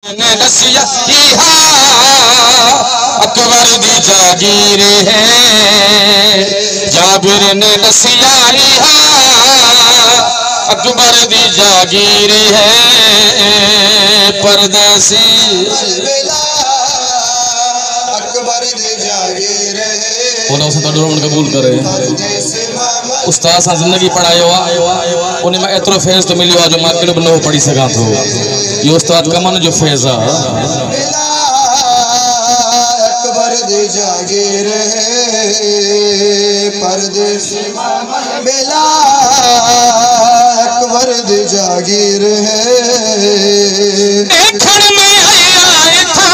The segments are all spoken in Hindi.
नसिया अकबर दी जागीर है। जाबिर ने नसिया अकबर दी जागीर है। परदेसी अकबर दी जागीर है। उसे तो डोरमन कबूल करे। उस्ताद सा जिंदगी पढ़ायो उन्हें मैं एतरो फैज़ तो मिलियो जो मां केड़ो न पढ़ी सका तो। ये उस्ताद कमन जो फैज़ आ अकबर दी जागीर है। परदेसी बेला अकबर दी जागीर है। देखण में आए था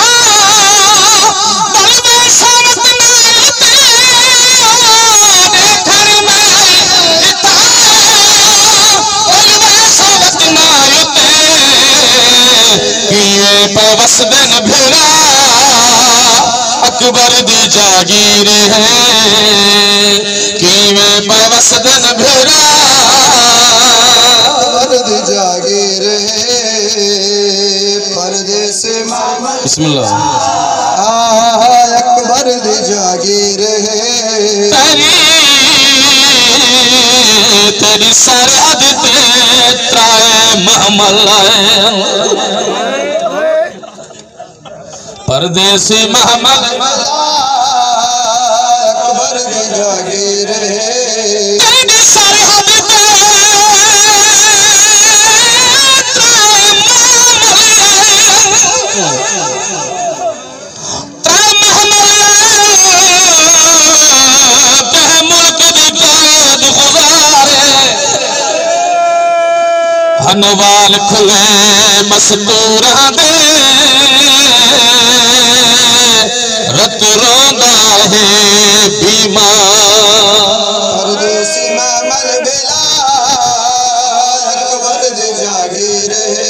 वसदन भेड़ा अकबर दी जागीर है। कीवे वसदन भेड़ा अकबर दी जागीर है। परदेसी बिस्मिल्लाह अकबर दी जागीर है। तेरी सरहद पे त्राए महमल परदेसी महमल अकबर दी जागीर है। तेरी सरहद पे हनवाल खुले मस्तूरा दे रत रोंदा है बीमार। परदेसी महमल बेला अकबर दी जागीर है।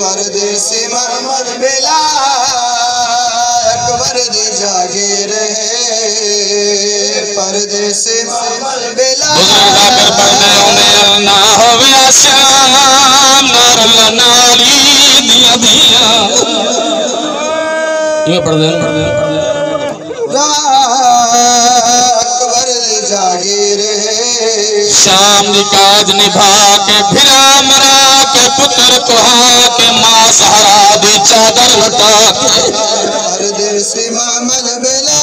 परदेसी महमल बेला अकबर दी जागीर है। परदेसी महमल बेला जाकर पढ़ने ना होवे आशाम नर नाली दिया दिया ये पढ़ दे अकबर दी जागीर है। शाम निकाज निभा के फिरा मरा के पुत्र कुहा के मां सहारा दी चादर लुटा के। परदेसी महमल बेला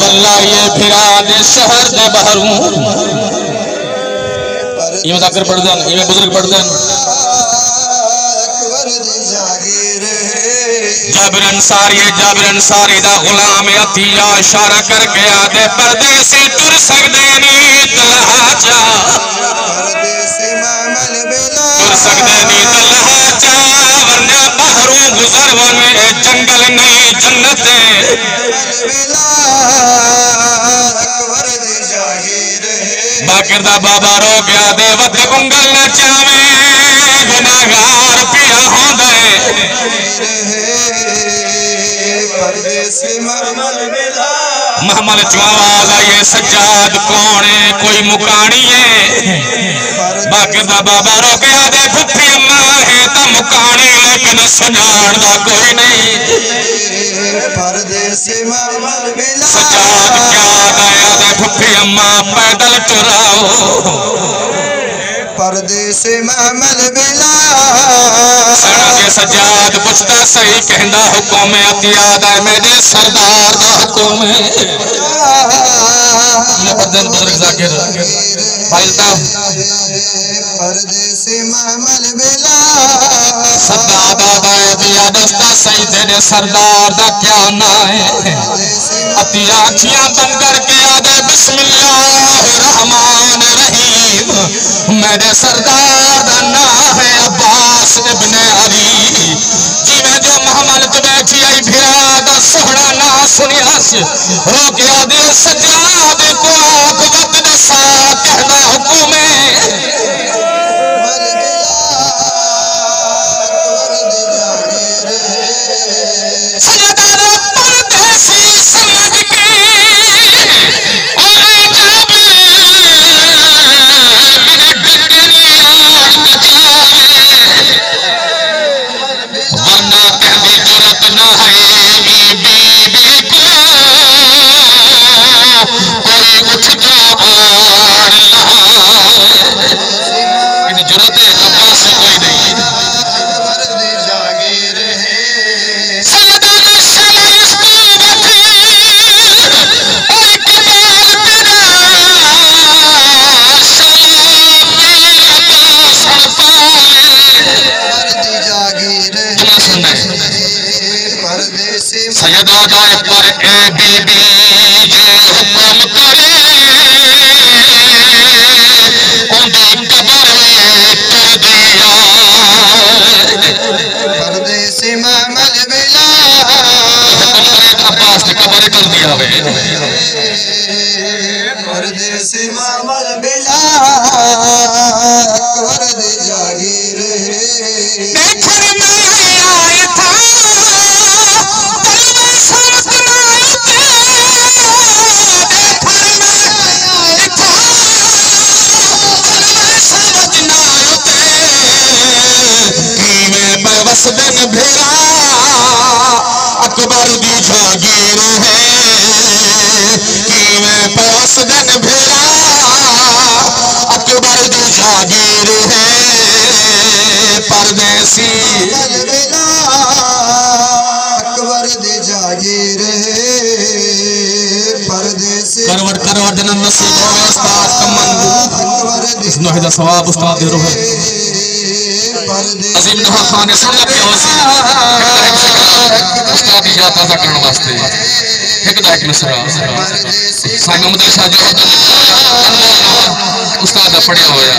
वल्ला ये फिरा दे शहर दे बहरू ये जाकर पढ़ देन ये बुजुर्ग पढ़ देन अकबर दी जागीर है। जाबिर अंसारी दा गुलाम अतिया इशारा करके आदे परदेसी टुर सकदे नी तलहाचा। परदेसी महमल बेला टुर सकदे नी तलहाचा वरना बहरू गुजर वन जंगल नहीं जन्नत बेला अकबर दी जागीर है। बाकिरदा बाबा रो गया दे वद उंगल न चावे गुनाहगार पिया होंदे। परदेसी महमल बेला महमल जो आवाज आई सज्जाद कौन है कोई मुकानी है। बाकिरदा बाबा रो गया दे फुफी अम्मा है तो मुकानी लेकिन सुनान दा कोई नहीं। परदेसी महमल बेला सज्जाद क्या आया दे फुफी अम्मा पैदल टुराओ। परदेसी महमल बेला सज्जाद पुछता सही कहंदा हुक्म अतियाद है मेरे सरदार दा हुक्म है। ये बदन बुजुर्ग जाकिर भाई साहब परदेसी महमल बेला सरदार दा दिया दस्ता सही तेरे सरदार दा क्या ना है। अतिया अखियां बंद करके आदे बिस्मिल्लाहिर्रहमान रहीम मेरे सरदार दा ना है अब्बास इब्ने अली। जिवें जो महमल च बैठी आई फिरा दा सोहना ना सुनिया रो गया दे सज्जाद को आख वक्त दसा कहना हुक्म है। है बीबी को कोई उठता आड़ इन जरूरत अब्बास से कोई नहीं। सैयदा जाए पर ए बीबी जे हुक्म करे उनकी कबर कर दिया परदेसी महमल बिला अब्बास ने कबर कर दिया वे परदेसी महमल बिला कबर दे जागीर देखर में आए था दिन भेरा अकबर दी जागीर है कि मैं पास दिन भेरा अकबर दी जागीर है परदेसी अकबर दी जागीर है परदेसी करवट करवट जनन नसीब हो उस्ताद कमंद इस नोहे दा सवाब उस्ताद दे रहे अजीम नहा खान ने सुन लिया उस्ताद याद ताजा करने वास्ते एक दा एक मिसरा साईं मोहम्मद शाह जो उस्ताद पढ़िया होया